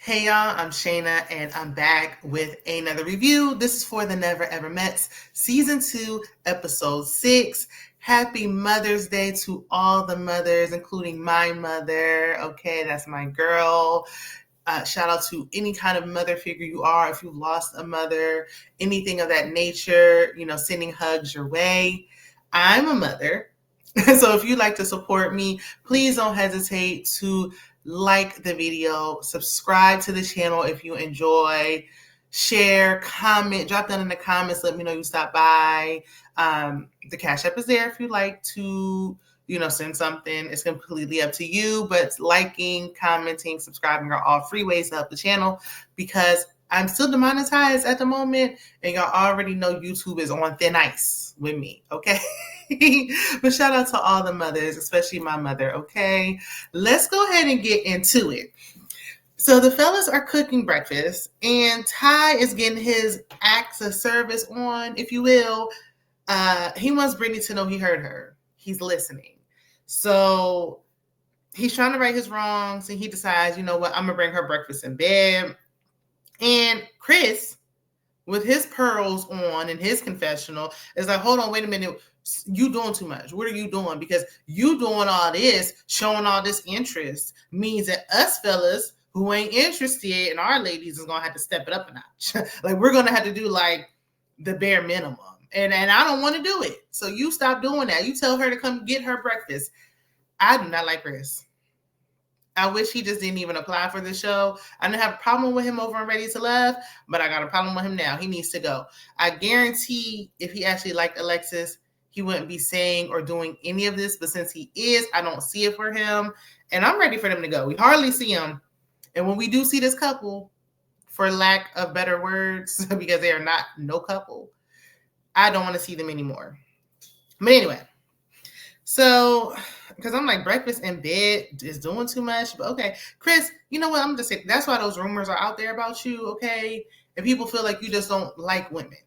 Hey y'all, I'm Shayna and I'm back with another review. This is for the Never Ever Mets, Season 2, Episode 6. Happy Mother's Day to all the mothers, including my mother. Okay, that's my girl. Shout out to any kind of mother figure you are. If you've lost a mother, anything of that nature, sending hugs your way. I'm a mother. So if you'd like to support me, please don't hesitate to like the video, subscribe to the channel if you enjoy, share, comment, drop down in the comments, let me know you stopped by. The Cash App is there if you'd like to, send something. It's completely up to you, but liking, commenting, subscribing are all free ways to help the channel because I'm still demonetized at the moment, and y'all already know YouTube is on thin ice with me, okay? But shout out to all the mothers, especially my mother, okay? Let's go ahead and get into it. So the fellas are cooking breakfast, and Ty is getting his acts of service on, if you will. He wants Brittany to know he heard her. He's listening. So he's trying to right his wrongs, and he decides, you know what, I'm going to bring her breakfast in bed. And Chris, with his pearls on in his confessional, is like, hold on, wait a minute. You doing too much. What are you doing? Because you doing all this, showing all this interest, means that us fellas who ain't interested in our ladies is going to have to step it up a notch. Like, we're going to have to do, like, the bare minimum. And I don't want to do it. So you stop doing that. You tell her to come get her breakfast. I do not like Chris. I wish he just didn't even apply for the show. I didn't have a problem with him over on Ready to Love, but I got a problem with him now. He needs to go. I guarantee if he actually liked Alexis, he wouldn't be saying or doing any of this. But since he is, I don't see it for him. And I'm ready for them to go. We hardly see him. And when we do see this couple, for lack of better words, because they are not no couple, I don't want to see them anymore. But anyway, so, because I'm like, breakfast in bed is doing too much. But okay, Chris, you know what? I'm just saying, that's why those rumors are out there about you, okay? And people feel like you just don't like women.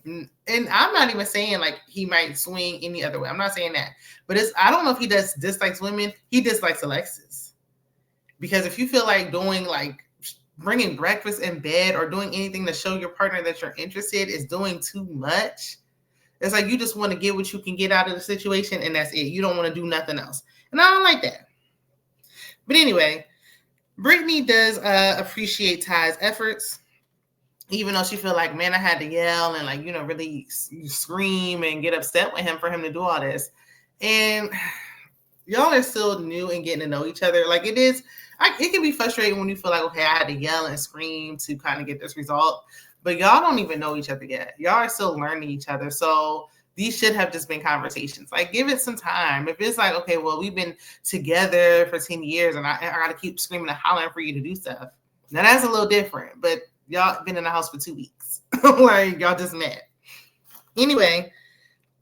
And I'm not even saying like he might swing any other way. I'm not saying that. But I don't know if he dislikes women. He dislikes Alexis. Because if you feel like doing like bringing breakfast in bed or doing anything to show your partner that you're interested is doing too much, it's like you just want to get what you can get out of the situation, and that's it. You don't want to do nothing else. And I don't like that. But anyway, Brittany does appreciate Ty's efforts, even though she feel like, man, I had to yell and like, really scream and get upset with him for him to do all this. And y'all are still new and getting to know each other. Like it is, it can be frustrating when you feel like, okay, I had to yell and scream to kind of get this result. But y'all don't even know each other yet. Y'all are still learning each other. So these should have just been conversations. Like, give it some time. If it's like, okay, well, we've been together for 10 years and I got to keep screaming and hollering for you to do stuff. Now, that's a little different. But y'all been in the house for 2 weeks. Like, y'all just met. Anyway,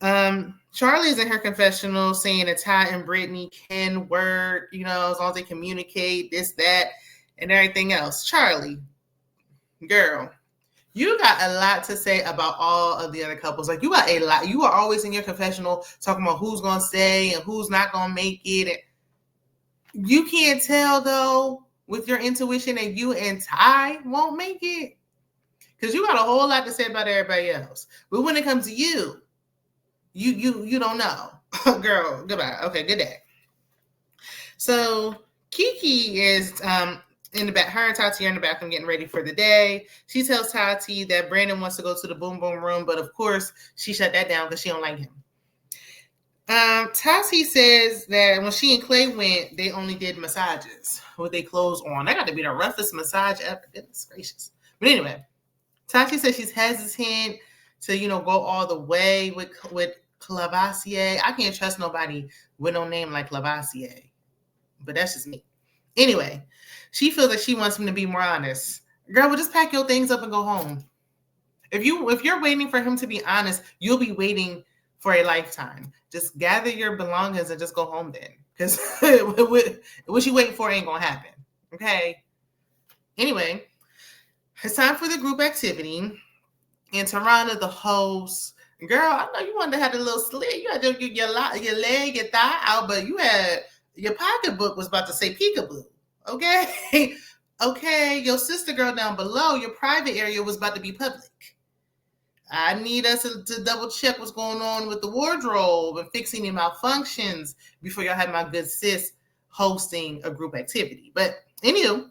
Charlie's in her confessional saying that Ty and Brittany can work, as long as they communicate, this, that, and everything else. Charlie, girl, you got a lot to say about all of the other couples. Like, you got a lot. You are always in your confessional talking about who's going to stay and who's not going to make it. And you can't tell, though, with your intuition that you and Ty won't make it. Because you got a whole lot to say about everybody else. But when it comes to you, you don't know. Girl, goodbye. Okay, good day. So Kiki is in the back. Her and Tati are in the bathroom getting ready for the day. She tells Tati that Brandon wants to go to the boom boom room, but of course she shut that down because she don't like him. Tati says that when she and Clay went, they only did massages with their clothes on. That got to be the roughest massage ever. Goodness gracious. But anyway, Tati says she's hesitant to, go all the way with Clavacia. I can't trust nobody with no name like Clavacia. But that's just me. Anyway, she feels like she wants him to be more honest. Girl, well, just pack your things up and go home. If you're waiting for him to be honest, you'll be waiting for a lifetime. Just gather your belongings and just go home then. Because what you waiting for ain't going to happen. Okay? Anyway, it's time for the group activity. And Tarana, the host, girl, I know you wanted to have a little slit. You had your leg, your thigh out, but you had your pocketbook was about to say peekaboo. Okay? Okay, your sister girl down below, your private area was about to be public. I need us to double check what's going on with the wardrobe and fixing any malfunctions before y'all have my good sis hosting a group activity. But anywho,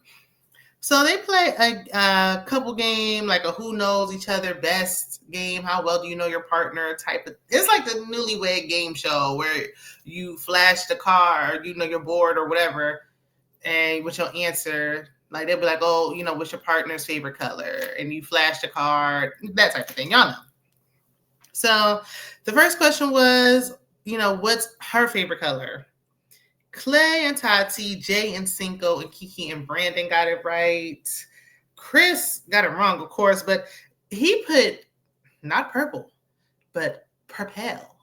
so they play a couple game, like a who knows each other best game. How well do you know your partner type of? It's like the newlywed game show where you flash the card, you know your board or whatever, and with your answer, like they'll be like, oh, you know, what's your partner's favorite color? And you flash the card, that type of thing. Y'all know. So the first question was, you know, what's her favorite color? Clay and Tati, Jay and Cinco, and Kiki and Brandon got it right. Chris got it wrong, of course, but he put not purple, but purple.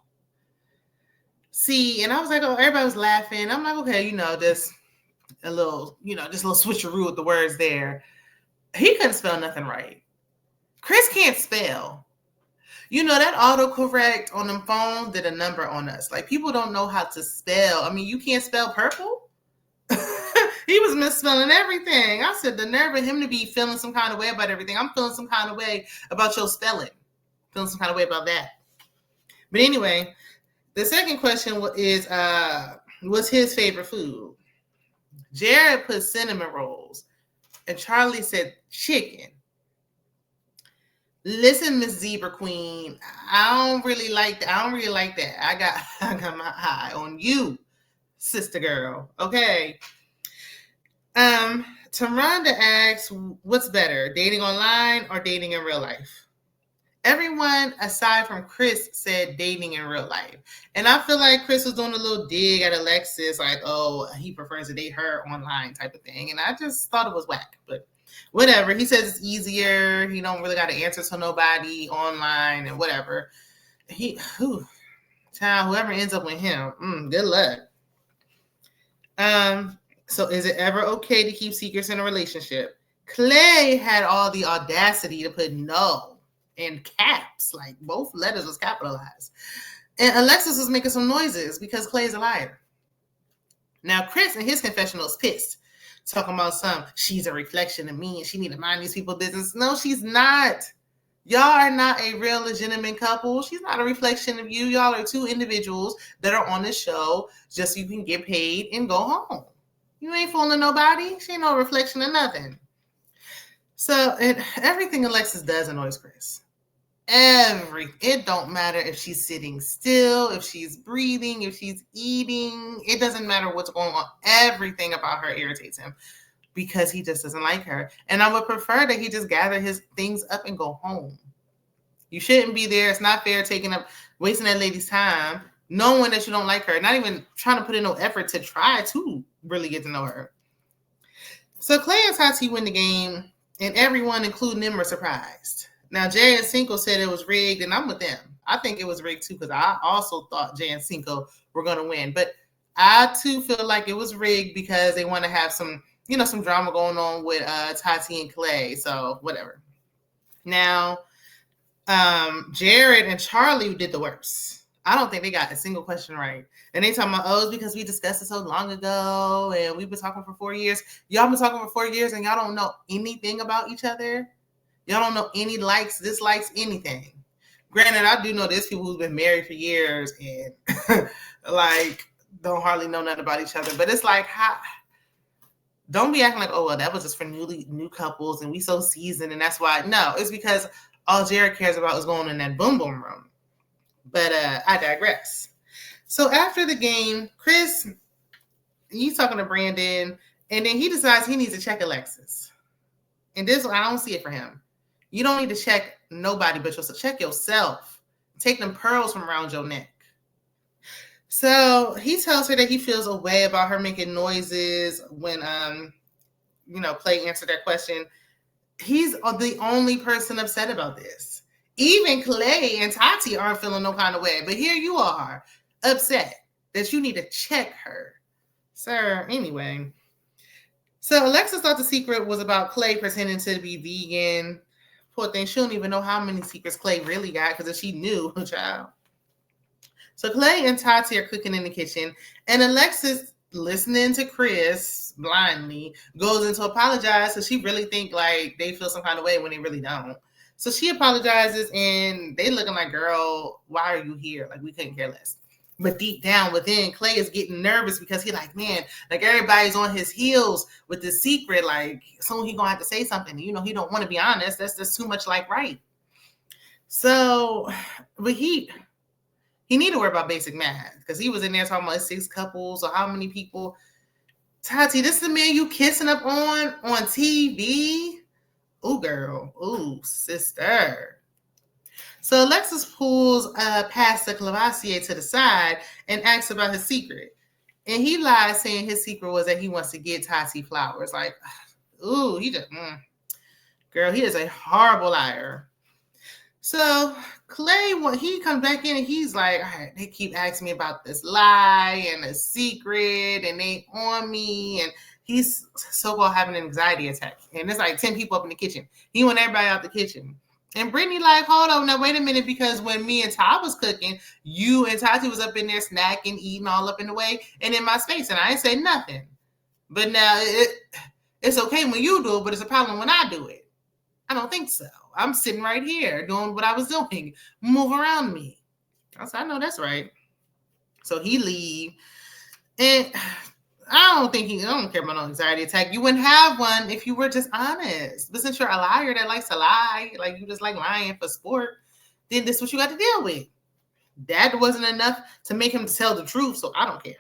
See, and I was like, oh, everybody was laughing. I'm like, okay, you know, just a little, you know, just a little switcheroo with the words there. He couldn't spell nothing right. Chris can't spell. You know, that autocorrect on them phone did a number on us. Like, people don't know how to spell. I mean, you can't spell purple? He was misspelling everything. I said, the nerve of him to be feeling some kind of way about everything. I'm feeling some kind of way about your spelling. Feeling some kind of way about that. But anyway, the second question is, what's his favorite food? Jared put cinnamon rolls, and Charlie said chicken. Listen, Miss Zebra Queen, I don't really like that. I got my eye on you, sister girl. Okay. Taronda asks, what's better, dating online or dating in real life? Everyone aside from Chris said dating in real life. And I feel like Chris was doing a little dig at Alexis, like, oh, he prefers to date her online type of thing. And I just thought it was whack, but whatever. He says it's easier. He don't really got to answer to nobody online and whatever. Whoever ends up with him, good luck. So is it ever okay to keep secrets in a relationship? Clay had all the audacity to put no in caps, like both letters was capitalized. And Alexis was making some noises because Clay's a liar. Now, Chris in his confessional is pissed, talking about she's a reflection of me and she need to mind these people's business. No, she's not. Y'all are not a real legitimate couple. She's not a reflection of you. Y'all are two individuals that are on the show just so you can get paid and go home. You ain't fooling nobody. She ain't no reflection of nothing. So, and everything Alexis does annoys Chris. It don't matter if she's sitting still, if she's breathing, if she's eating. It doesn't matter what's going on. Everything about her irritates him because he just doesn't like her. And I would prefer that he just gather his things up and go home. You shouldn't be there. It's not fair wasting that lady's time, knowing that you don't like her, not even trying to put in no effort to try to really get to know her. So Clay and Tati win the game, and everyone, including them, are surprised. Now, Jay and Cinco said it was rigged, and I'm with them. I think it was rigged, too, because I also thought Jay and Cinco were going to win. But I, too, feel like it was rigged because they want to have some drama going on with Tati and Clay. So, whatever. Now, Jared and Charlie did the worst. I don't think they got a single question right. And they talking about, it's because we discussed it so long ago, and we've been talking for 4 years. Y'all been talking for 4 years, and y'all don't know anything about each other? Y'all don't know any likes, dislikes, anything. Granted, I do know there's people who've been married for years and don't hardly know nothing about each other. But it's like, don't be acting like, that was just for new couples and we so seasoned and that's why. No, it's because all Jared cares about is going in that boom boom room. But I digress. So after the game, Chris, he's talking to Brandon, and then he decides he needs to check Alexis. And this one, I don't see it for him. You don't need to check nobody but yourself. Check yourself. Take them pearls from around your neck. So he tells her that he feels a way about her making noises when, Clay answered that question. He's the only person upset about this. Even Clay and Tati aren't feeling no kind of way. But here you are, upset that you need to check her. Sir, anyway. So Alexis thought the secret was about Clay pretending to be vegan. Poor thing, she don't even know how many secrets Clay really got because if she knew, child. So Clay and Tati are cooking in the kitchen, and Alexis listening to Chris blindly, goes in to apologize. So she really think like they feel some kind of way when they really don't. So she apologizes and they looking like, girl, why are you here? Like, we couldn't care less. But deep down within, Clay is getting nervous because he like, man, like everybody's on his heels with this secret. Like, soon he gonna have to say something. You know, he don't want to be honest. That's just too much like right. So, but he need to worry about basic math because he was in there talking about 6 couples or how many people. Tati, this is the man you kissing up on TV? Ooh, girl. Ooh, sister. So Alexis pulls Pastor Clavacia to the side and asks about his secret. And he lies saying his secret was that he wants to get Tati flowers. Like, ooh, he just, girl, he is a horrible liar. So Clay, when he comes back in and he's like, all right, they keep asking me about this lie and a secret and they on me. And he's so-called having an anxiety attack. And there's like 10 people up in the kitchen. He want everybody out the kitchen. And Brittany like, hold on, now wait a minute, because when me and Ty was cooking, you and Tati was up in there snacking, eating all up in the way and in my space. And I ain't say nothing. But now it's okay when you do it, but it's a problem when I do it. I don't think so. I'm sitting right here doing what I was doing. Move around me. I said, I know that's right. So he leave. And I don't care about no anxiety attack. You wouldn't have one if you were just honest. But since you're a liar that likes to lie, like you just like lying for sport, then this is what you got to deal with. That wasn't enough to make him tell the truth, so I don't care.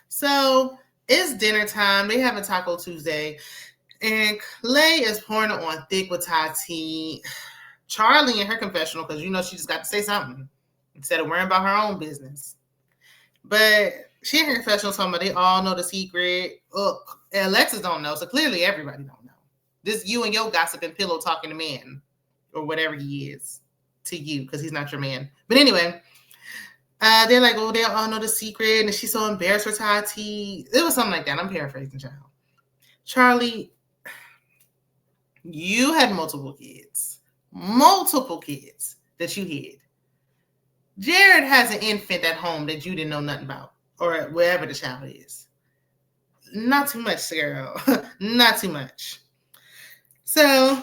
So it's dinner time. They have a Taco Tuesday. And Clay is pouring it on thick with Tati. Charlie in her confessional, because you know she just got to say something instead of worrying about her own business. But she in her confessional talking about they all know the secret. Look, Alexis don't know, so clearly everybody don't know. This you and your gossiping pillow talking to man, or whatever he is to you, because he's not your man. But anyway, they're like, oh, they all know the secret, and she's so embarrassed for Tati. It was something like that. I'm paraphrasing, child. Charlie, you had multiple kids that you hid. Jared has an infant at home that you didn't know nothing about, or wherever the child is. Not too much, girl. Not too much. So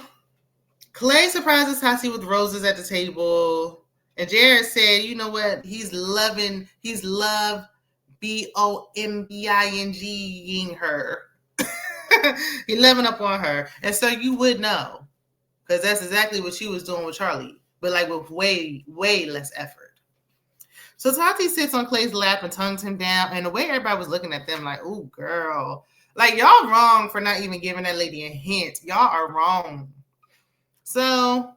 Clay surprises Tati with roses at the table, and Jared said, you know what? He's love bombing her. He loving up on her. And so you would know, because that's exactly what she was doing with Charlie, but like with way, way less effort. So Tati sits on Clay's lap and tongues him down. And the way everybody was looking at them like, ooh, girl. Like, y'all wrong for not even giving that lady a hint. Y'all are wrong. So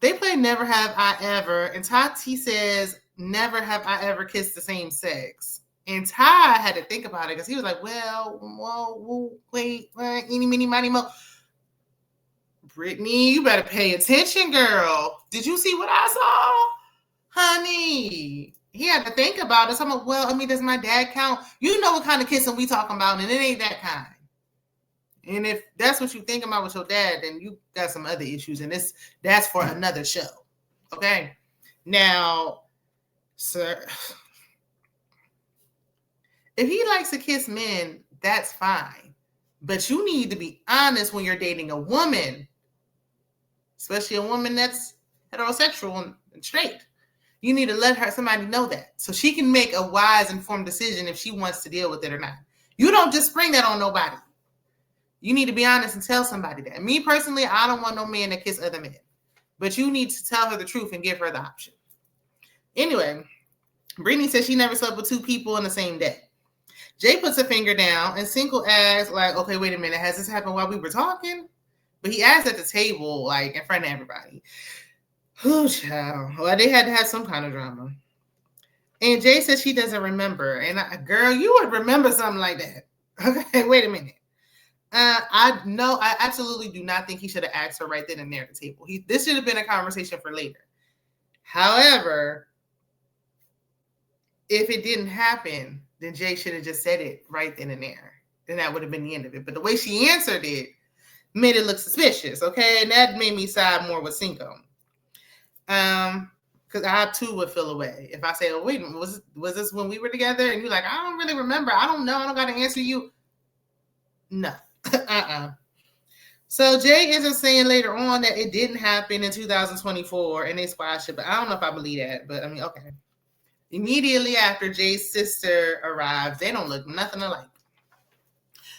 they play Never Have I Ever. And Tati says, never have I ever kissed the same sex. And Ty had to think about it because he was like, wait, eeny, meeny, miny, mo. Brittany, you better pay attention, girl. Did you see what I saw? Honey, he had to think about it. So I'm like, does my dad count? You know what kind of kissing we talking about, and it ain't that kind. And if that's what you think about with your dad, then you got some other issues, and that's for another show. Okay? Now, sir, if he likes to kiss men, that's fine. But you need to be honest when you're dating a woman, especially a woman that's heterosexual and straight. You need to let somebody know that so she can make a wise, informed decision if she wants to deal with it or not. You don't just spring that on nobody. You need to be honest and tell somebody that. Me personally, I don't want no man to kiss other men. But you need to tell her the truth and give her the option. Anyway, Brittany says she never slept with 2 people in the same day. Jay puts a finger down and Cinco asks, like, okay, wait a minute. Has this happened while we were talking? But he asked at the table, like, in front of everybody. Oh, child. Well, they had to have some kind of drama. And Jay says she doesn't remember. And girl, you would remember something like that. Okay, wait a minute. I absolutely do not think he should have asked her right then and there at the table. This should have been a conversation for later. However, if it didn't happen, then Jay should have just said it right then and there. Then that would have been the end of it. But the way she answered it made it look suspicious, okay? And that made me side more with Cinco. Because I too would feel away if I say, "Oh wait, was this when we were together?" And you're like, "I don't really remember. I don't know. I don't got to answer you." No, So Jay ends up saying later on that it didn't happen in 2024 and they squashed it, but I don't know if I believe that. But I mean, okay. Immediately after Jay's sister arrives, they don't look nothing alike.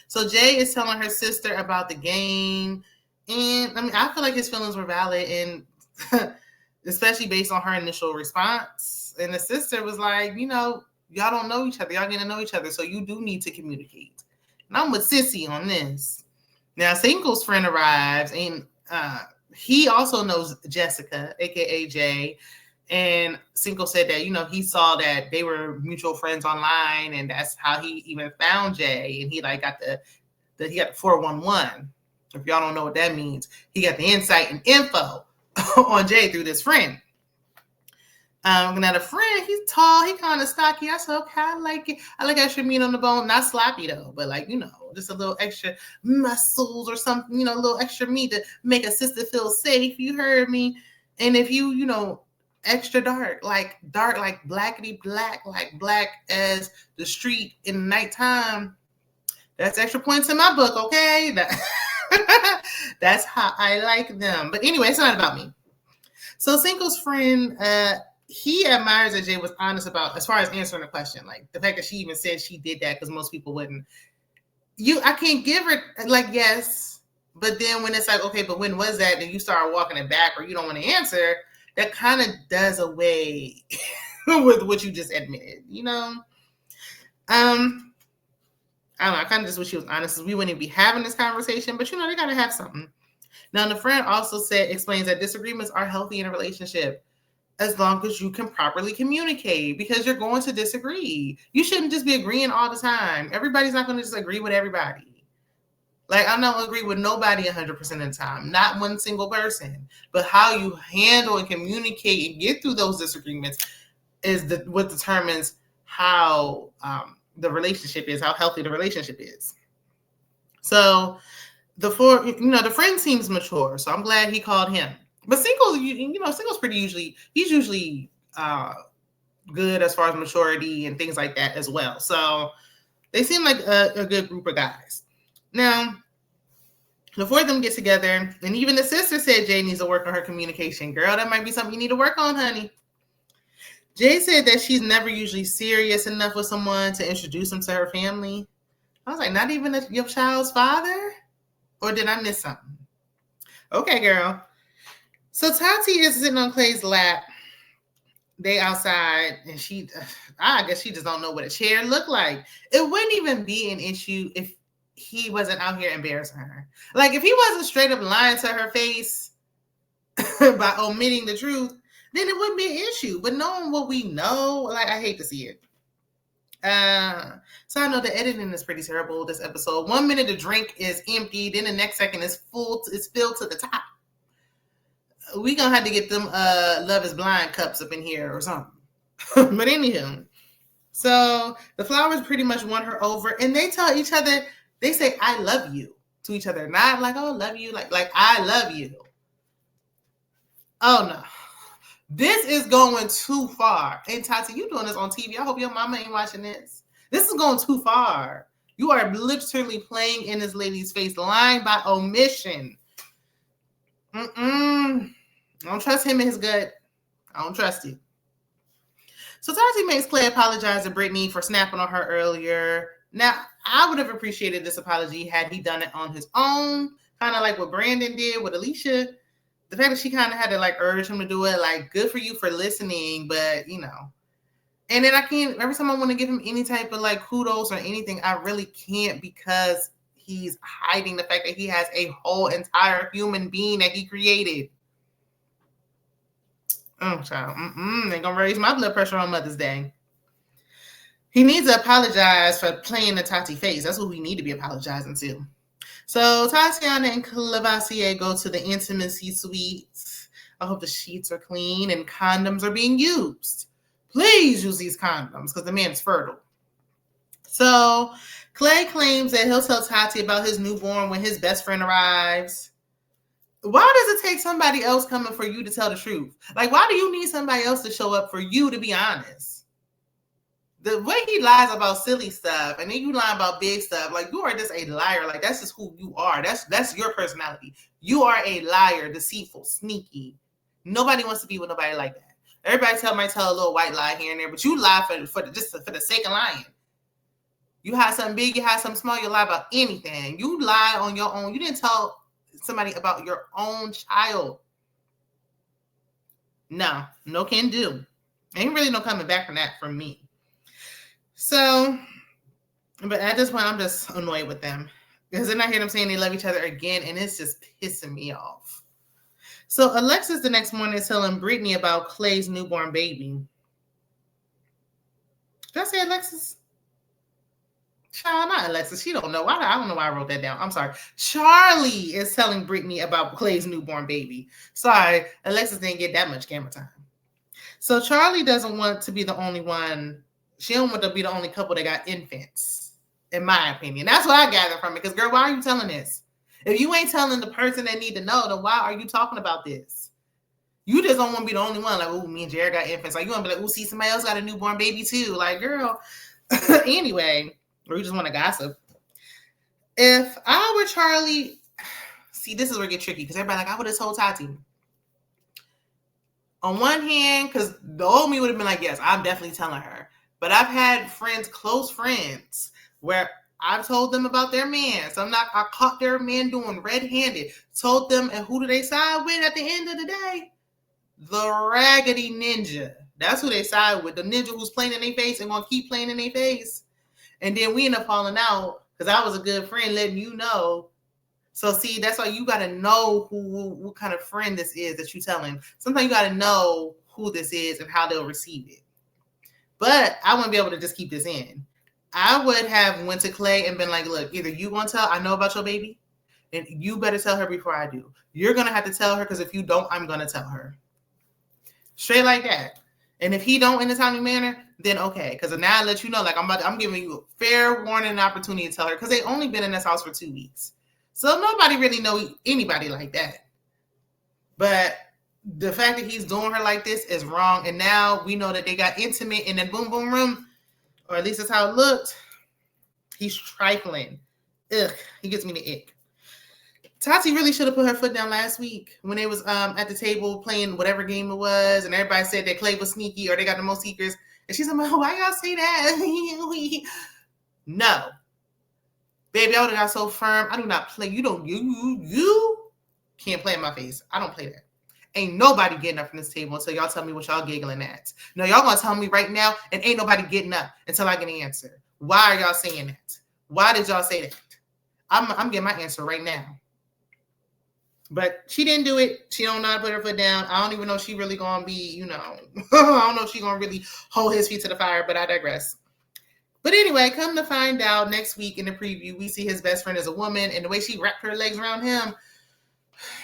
So Jay is telling her sister about the game, and I mean, I feel like his feelings were valid, and especially based on her initial response. And the sister was like, y'all don't know each other. Y'all getting to know each other, so you do need to communicate. And I'm with Sissy on this. Now, Cinco's friend arrives, and he also knows Jessica, aka Jay. And Cinco said that, he saw that they were mutual friends online, and that's how he even found Jay. And he got he got the 411. If y'all don't know what that means, he got the insight and info on Jay through this friend. Now the friend, he's tall, he kind of stocky. I said, okay, I like it. I like extra meat on the bone, not sloppy though, but just a little extra muscles or something, a little extra meat to make a sister feel safe. You heard me. And if you extra dark like blackety black, like black as the street in the nighttime, that's extra points in my book, okay? That's how I like them. But anyway, it's not about me. So Cinco's friend, he admires that Jay was honest about, as far as answering the question, like the fact that she even said she did that because most people wouldn't. I can't give her yes, but then when it's like, okay, but when was that? And you start walking it back or you don't want to answer, that kind of does away with what you just admitted, I don't know. I kind of just wish she was honest. We wouldn't be having this conversation, but they got to have something. Now, the friend also explains that disagreements are healthy in a relationship as long as you can properly communicate, because you're going to disagree. You shouldn't just be agreeing all the time. Everybody's not going to just agree with everybody. Like, I don't agree with nobody 100% of the time, not one single person. But how you handle and communicate and get through those disagreements is what determines how the relationship is, how healthy the relationship is. So the friend seems mature, so I'm glad he called him. But Cinco's he's usually good as far as maturity and things like that as well. So they seem like a good group of guys. Now, the four of them get together, and even the sister said Jay needs to work on her communication. Girl, that might be something you need to work on, honey. Jay said that she's never usually serious enough with someone to introduce him to her family. I was like, not even your child's father? Or did I miss something? Okay, girl. So Tati is sitting on Clay's lap. They outside, and I guess she just don't know what a chair looked like. It wouldn't even be an issue if he wasn't out here embarrassing her. Like, if he wasn't straight up lying to her face by omitting the truth, then it wouldn't be an issue. But knowing what we know, like, I hate to see it. So I know the editing is pretty terrible this episode. 1 minute the drink is empty, then the next second it's filled to the top. We gonna have to get them Love is Blind cups up in here or something. But anywho, so the flowers pretty much won her over, and they tell each other, they say I love you to each other, not like, oh, love you, like I love you. Oh no. This is going too far. And Tati, you doing this on TV. I hope your mama ain't watching this. This is going too far. You are literally playing in this lady's face, lying by omission. I don't trust him in his gut. I don't trust you. So Tati makes Clay apologize to Brittany for snapping on her earlier. Now, I would have appreciated this apology had he done it on his own, kind of like what Brandon did with Alicia. The fact that she kind of had to like urge him to do it, like, good for you for listening, but And then I can't, every time I want to give him any type of like kudos or anything, I really can't, because he's hiding the fact that he has a whole entire human being that he created. Oh, child. They're going to raise my blood pressure on Mother's Day. He needs to apologize for playing the Tati face. That's what we need to be apologizing to. So Tatiana and Clavacia go to the intimacy suites. I hope the sheets are clean and condoms are being used. Please use these condoms because the man's fertile. So Clay claims that he'll tell Tati about his newborn when his best friend arrives. Why does it take somebody else coming for you to tell the truth? Like, why do you need somebody else to show up for you to be honest? The way he lies about silly stuff and then you lie about big stuff, like you are just a liar. Like that's just who you are. That's your personality. You are a liar, deceitful, sneaky. Nobody wants to be with nobody like that. Everybody might tell a little white lie here and there, but you lie for the sake of lying. You have something big, you have something small, you lie about anything. You lie on your own. You didn't tell somebody about your own child. No can do. Ain't really no coming back from that from me. So, but at this point, I'm just annoyed with them because then I hear them saying they love each other again, and it's just pissing me off. So Alexis the next morning is telling Brittany about Clay's newborn baby. Did I say Alexis? Child, not Alexis. She don't know. I don't know why I wrote that down. I'm sorry. Charlie is telling Brittany about Clay's newborn baby. Sorry, Alexis didn't get that much camera time. So Charlie doesn't want to be the only one. She don't want to be the only couple that got infants, in my opinion. That's what I gather from it. Because, girl, why are you telling this? If you ain't telling the person that need to know, then why are you talking about this? You just don't want to be the only one. Like, oh, me and Jared got infants. Like, you want to be like, oh, see, somebody else got a newborn baby too. Like, girl. Anyway, or you just want to gossip. If I were Charlie, see, this is where it gets tricky because everybody like, I would have told Tati. On one hand, because the old me would have been like, yes, I'm definitely telling her. But I've had friends, close friends, where I've told them about their man. So I caught their man doing red-handed. Told them, and who do they side with at the end of the day? The raggedy ninja. That's who they side with. The ninja who's playing in their face and gonna keep playing in their face. And then we end up falling out because I was a good friend letting you know. So see, that's why you gotta know what kind of friend this is that you're telling. Sometimes you gotta know who this is and how they'll receive it. But I wouldn't be able to just keep this in. I would have went to Clay and been like, look, either you gonna tell, I know about your baby, and you better tell her before I do. You're gonna have to tell her because if you don't, I'm gonna tell her. Straight like that. And if he don't in a timely manner, then okay. Because now I let you know, like I'm giving you a fair warning and opportunity to tell her because they only been in this house for 2 weeks. So nobody really know anybody like that. But the fact that he's doing her like this is wrong. And now we know that they got intimate in the boom boom room, or at least that's how it looked. He's trifling. Ugh, he gets me the ick. Tati really should have put her foot down last week when they was at the table playing whatever game it was, and everybody said that Clay was sneaky or they got the most secrets. And she's like, why y'all say that? No. Baby, I would have got so firm. I do not play. You can't play in my face. I don't play that. Ain't nobody getting up from this table until y'all tell me what y'all giggling at. No, y'all gonna tell me right now, and ain't nobody getting up until I get an answer. Why are y'all saying that? Why did y'all say that? I'm getting my answer right now. But she didn't do it. She don't know how to put her foot down. I don't even know if she really gonna be, I don't know if she gonna really hold his feet to the fire, but I digress. But anyway, come to find out next week in the preview, we see his best friend as a woman, and the way she wrapped her legs around him,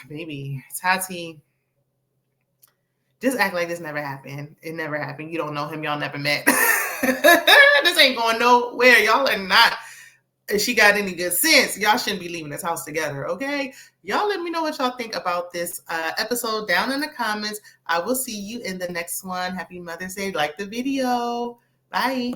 baby, Tati, just act like this never happened. It never happened. You don't know him. Y'all never met. This ain't going nowhere. Y'all are not. If she got any good sense, y'all shouldn't be leaving this house together, okay? Y'all let me know what y'all think about this episode down in the comments. I will see you in the next one. Happy Mother's Day. Like the video. Bye.